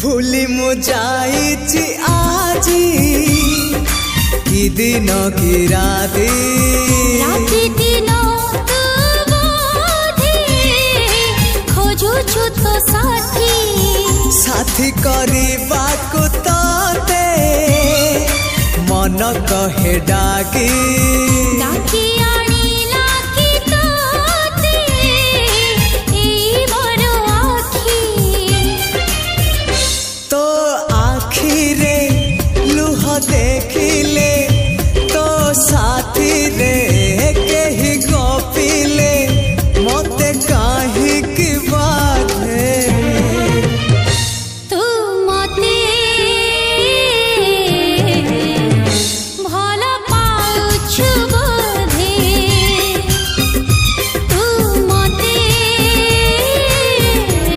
भूली मु जाइछि आजी कि दिन कि राती दिन तू बोधे खोजुछु तो साथी करबाकु तोते मन कहे डाकी